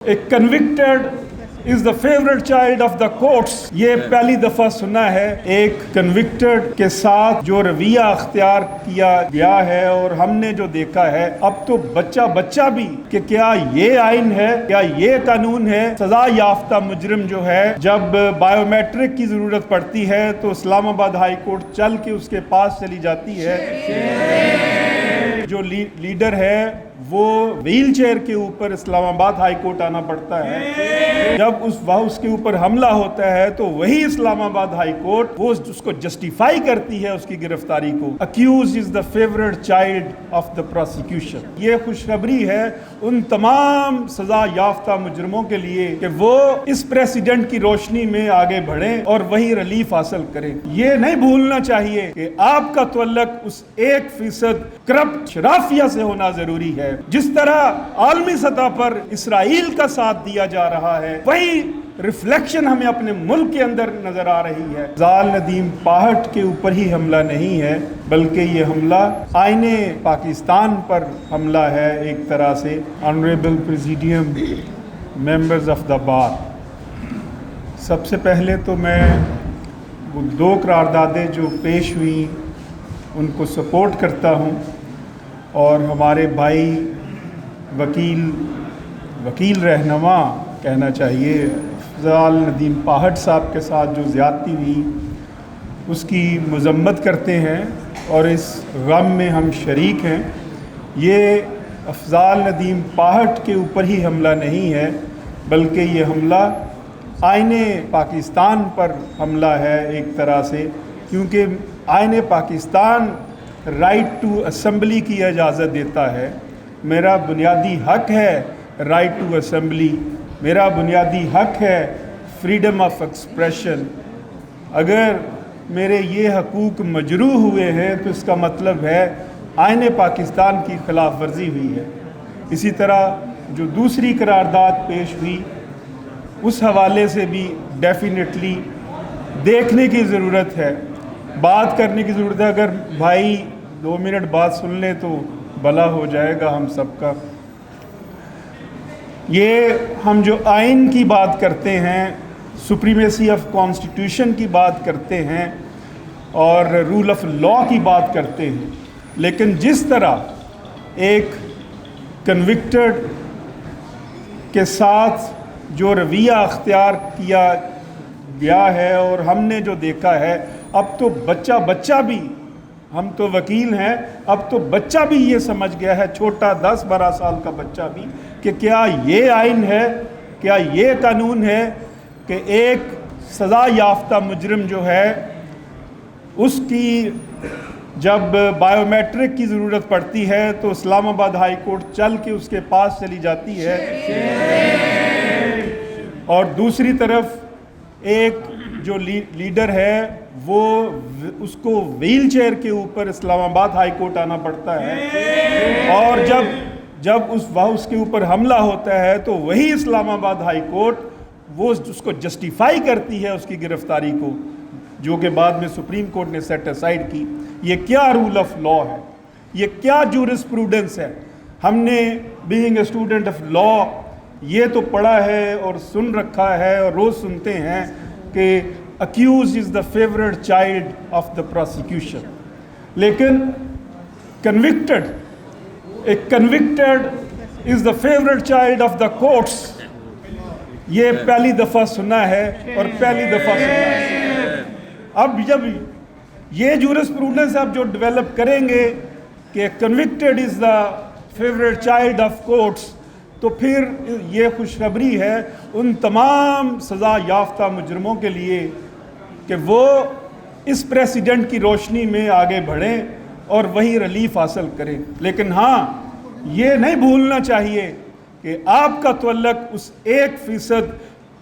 A convicted is the favorite child of the courts. ये पहली दफा सुना है एक convicted के साथ जो रवैया अख्तियार किया गया है, और हमने जो देखा है अब तो बच्चा भी कि क्या ये आइन है, क्या ये कानून है। सजा याफ्ता मुजरिम जो है जब बायोमेट्रिक की जरूरत पड़ती है तो इस्लामाबाद हाई कोर्ट चल के उसके पास चली जाती है। जो लीडर है वो व्हील चेयर के ऊपर इस्लामाबाद हाई कोर्ट आना पड़ता है। जब उसके ऊपर हमला होता है तो वही इस्लामाबाद हाई कोर्ट वो उसको जस्टिफाई करती है उसकी गिरफ्तारी को। Accuse is the favourite child of the prosecution. ये खुशखबरी है उन तमाम सजा याफ्ता मुजरिमों के लिए कि वो इस प्रेसिडेंट की रोशनी में आगे बढ़ें और वही रिलीफ हासिल करें। ये नहीं भूलना चाहिए कि आपका तअल्लुक उस 1% करप्ट शराफिया से होना जरूरी है। जिस तरह आलमी सतह पर इसराइल का साथ दिया जा रहा है वही रिफ्लेक्शन हमें अपने मुल्क के अंदर नजर आ रही है। जाल नदीम पाहट के ऊपर ही हमला नहीं है बल्कि ये हमला आईने पाकिस्तान पर हमला है एक तरह से। Honourable presidium, members of the bar, सबसे पहले तो मैं वो 2 करारदादें जो पेश हुई उनको सपोर्ट करता हूँ, और हमारे भाई वकील रहनुमा कहना चाहिए जाल नदीम पाहट साहब के साथ जो ज़्यादती हुई उसकी मज़म्मत करते हैं, और इस गम में हम शरीक हैं। ये अफजाल नदीम पाहट के ऊपर ही हमला नहीं है बल्कि ये हमला आईने पाकिस्तान पर हमला है एक तरह से, क्योंकि आईने पाकिस्तान राइट टू असेंबली की इजाज़त देता है। मेरा बुनियादी हक है राइट टू असेंबली, मेरा बुनियादी हक है फ्रीडम ऑफ एक्सप्रेशन। अगर मेरे ये हकूक़ मजरूह हुए हैं तो इसका मतलब है आईने पाकिस्तान की खिलाफ वर्जी हुई है। इसी तरह जो दूसरी करारदाद पेश हुई उस हवाले से भी डेफिनेटली देखने की ज़रूरत है, बात करने की ज़रूरत है। अगर भाई 2 मिनट बात सुन लें तो भला हो जाएगा हम सबका। ये हम जो आइन की बात करते हैं, सुप्रीमेसी ऑफ कॉन्स्टिट्यूशन की बात करते हैं और रूल ऑफ लॉ की बात करते हैं, लेकिन जिस तरह एक कन्विक्टेड के साथ जो रवैया अख्तियार किया गया है और हमने जो देखा है अब तो बच्चा भी, हम तो वकील हैं, अब तो बच्चा भी ये समझ गया है, छोटा 10-12 साल का बच्चा भी, कि क्या ये आइन है, क्या ये कानून है कि एक सज़ा याफ्ता मुजरिम जो है उसकी जब बायोमेट्रिक की ज़रूरत पड़ती है तो इस्लामाबाद हाई कोर्ट चल के उसके पास चली जाती है, और दूसरी तरफ एक जो लीडर है वो उसको व्हील चेयर के ऊपर इस्लामाबाद हाई कोर्ट आना पड़ता है, और जब उसके ऊपर हमला होता है तो वही इस्लामाबाद हाई कोर्ट वो उसको जस्टिफाई करती है उसकी गिरफ्तारी को, जो कि बाद में सुप्रीम कोर्ट ने सेट असाइड की। ये क्या रूल ऑफ लॉ है, ये क्या जूरिस्प्रूडेंस है। हमने being a student of law ये तो पढ़ा है और सुन रखा है और रोज़ सुनते हैं कि accused is the favourite child of the prosecution, लेकिन convicted is the favourite child of the courts. ये पहली दफ़ा सुना है और पहली दफ़ा सुना है। अब जब ये जूरिस्प्रूडेंस आप जो डेवलप करेंगे कि convicted is the favourite child of courts, तो फिर ये खुशखबरी है उन तमाम सज़ा याफ्ता मुजरिमों के लिए कि वो इस प्रेसिडेंट की रोशनी में आगे बढ़ें और वही रिलीफ हासिल करें। लेकिन हाँ, ये नहीं भूलना चाहिए कि आपका तअल्लुक उस 1%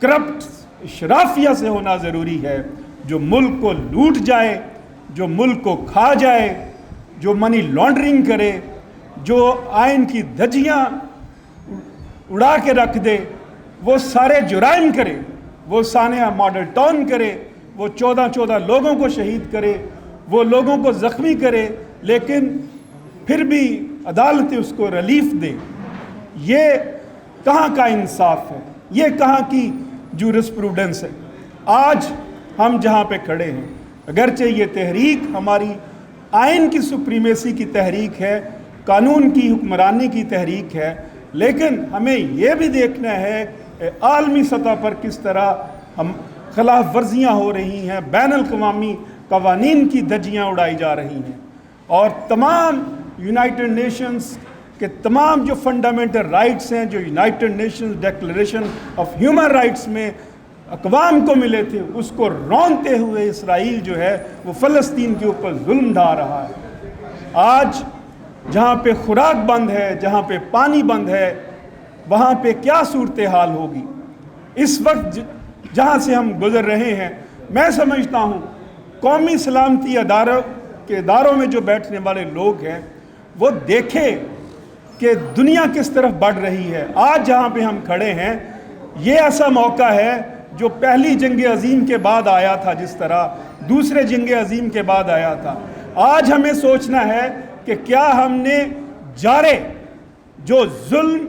करप्ट शराफिया से होना ज़रूरी है जो मुल्क को लूट जाए, जो मुल्क को खा जाए, जो मनी लॉन्ड्रिंग करे, जो आइन की धज्जियाँ उड़ा के रख दे, वो सारे जुराइम करे, वो सानिया मॉडल टाउन करे, वो 14 लोगों को शहीद करे, वो लोगों को ज़ख्मी करे, लेकिन फिर भी अदालतें उसको रिलीफ दे। ये کہاں کا انصاف ہے، یہ کہاں کی جورسپروڈنس ہے۔ آج ہم جہاں پہ کھڑے ہیں، اگرچہ یہ تحریک ہماری آئین کی سپریمیسی کی تحریک ہے، قانون کی حکمرانی کی تحریک ہے، لیکن ہمیں یہ بھی دیکھنا ہے کہ عالمی سطح پر کس طرح ہم خلاف ورزیاں ہو رہی ہیں، بین الاقوامی قوانین کی دھجیاں اڑائی جا رہی ہیں، اور تمام یونائٹڈ نیشنز کے تمام جو فنڈامنٹل رائٹس ہیں، جو United nations declaration of human rights میں اقوام کو ملے تھے، اس کو رونتے ہوئے اسرائیل جو ہے وہ فلسطین کے اوپر ظلم ڈھا رہا ہے۔ آج جہاں پہ خوراک بند ہے، جہاں پہ پانی بند ہے، وہاں پہ کیا صورتحال ہوگی؟ اس وقت جہاں سے ہم گزر رہے ہیں، میں سمجھتا ہوں قومی سلامتی اداروں میں جو بیٹھنے والے لوگ ہیں وہ دیکھیں کہ دنیا کس طرف بڑھ رہی ہے۔ آج جہاں پہ ہم کھڑے ہیں، یہ ایسا موقع ہے جو پہلی جنگ عظیم کے بعد آیا تھا، جس طرح دوسرے جنگ عظیم کے بعد آیا تھا۔ آج ہمیں سوچنا ہے کہ کیا ہم نے جارے جو ظلم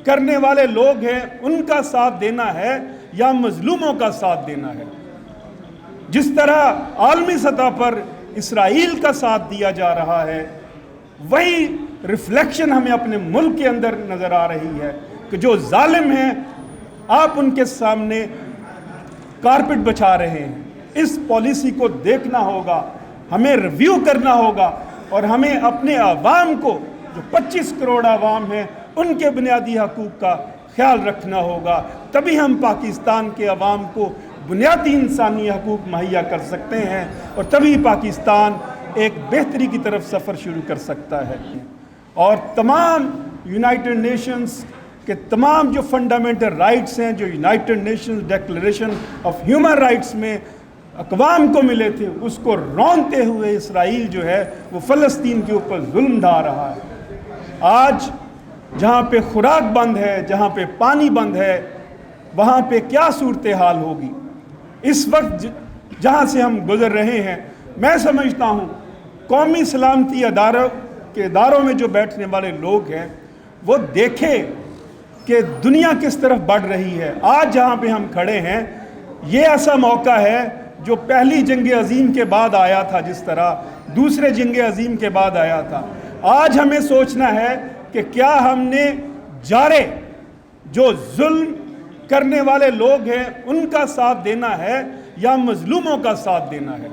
کرنے والے لوگ ہیں ان کا ساتھ دینا ہے یا مظلوموں کا ساتھ دینا ہے۔ جس طرح عالمی سطح پر اسرائیل کا ساتھ دیا جا رہا ہے، وہی ریفلیکشن ہمیں اپنے ملک کے اندر نظر آ رہی ہے کہ جو ظالم ہیں آپ ان کے سامنے کارپٹ بچھا رہے ہیں۔ اس پالیسی کو دیکھنا ہوگا، ہمیں ریویو کرنا ہوگا، اور ہمیں اپنے عوام کو، جو 25 کروڑ عوام ہیں، ان کے بنیادی حقوق کا خیال رکھنا ہوگا۔ تبھی ہم پاکستان کے عوام کو بنیادی انسانی حقوق مہیا کر سکتے ہیں، اور تبھی پاکستان ایک بہتری کی طرف سفر شروع کر سکتا ہے۔ اور تمام یونائٹڈ نیشنز کے تمام جو فنڈامنٹل رائٹس ہیں، جو United nations declaration of human rights میں اقوام کو ملے تھے، اس کو رونتے ہوئے اسرائیل جو ہے وہ فلسطین کے اوپر ظلم ڈھا رہا ہے۔ آج جہاں پہ خوراک بند ہے، جہاں پہ پانی بند ہے، وہاں پہ کیا صورتحال ہوگی؟ اس وقت جہاں سے ہم گزر رہے ہیں، میں سمجھتا ہوں قومی سلامتی اداروں میں جو بیٹھنے والے لوگ ہیں وہ دیکھیں کہ دنیا کس طرف بڑھ رہی ہے۔ آج جہاں پہ ہم کھڑے ہیں، یہ ایسا موقع ہے جو پہلی جنگ عظیم کے بعد آیا تھا، جس طرح دوسرے جنگ عظیم کے بعد آیا تھا۔ آج ہمیں سوچنا ہے کہ کیا ہم نے جارے جو ظلم کرنے والے لوگ ہیں ان کا ساتھ دینا ہے یا مظلوموں کا ساتھ دینا ہے۔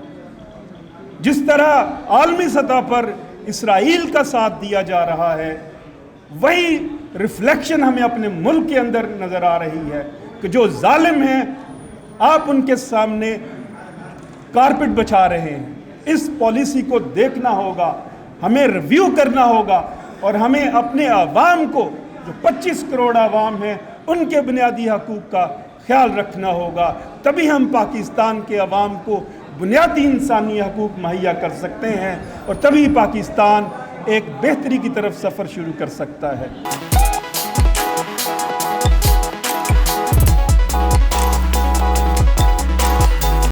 جس طرح عالمی سطح پر اسرائیل کا ساتھ دیا جا رہا ہے، وہی ریفلیکشن ہمیں اپنے ملک کے اندر نظر آ رہی ہے کہ جو ظالم ہیں آپ ان کے سامنے کارپٹ بچھا رہے ہیں۔ اس پالیسی کو دیکھنا ہوگا، ہمیں ریویو کرنا ہوگا، اور ہمیں اپنے عوام کو، جو 25 کروڑ عوام ہیں، ان کے بنیادی حقوق کا خیال رکھنا ہوگا۔ تبھی ہم پاکستان کے عوام کو بنیادی انسانی حقوق مہیا کر سکتے ہیں، اور تبھی پاکستان ایک بہتری کی طرف سفر شروع کر سکتا ہے۔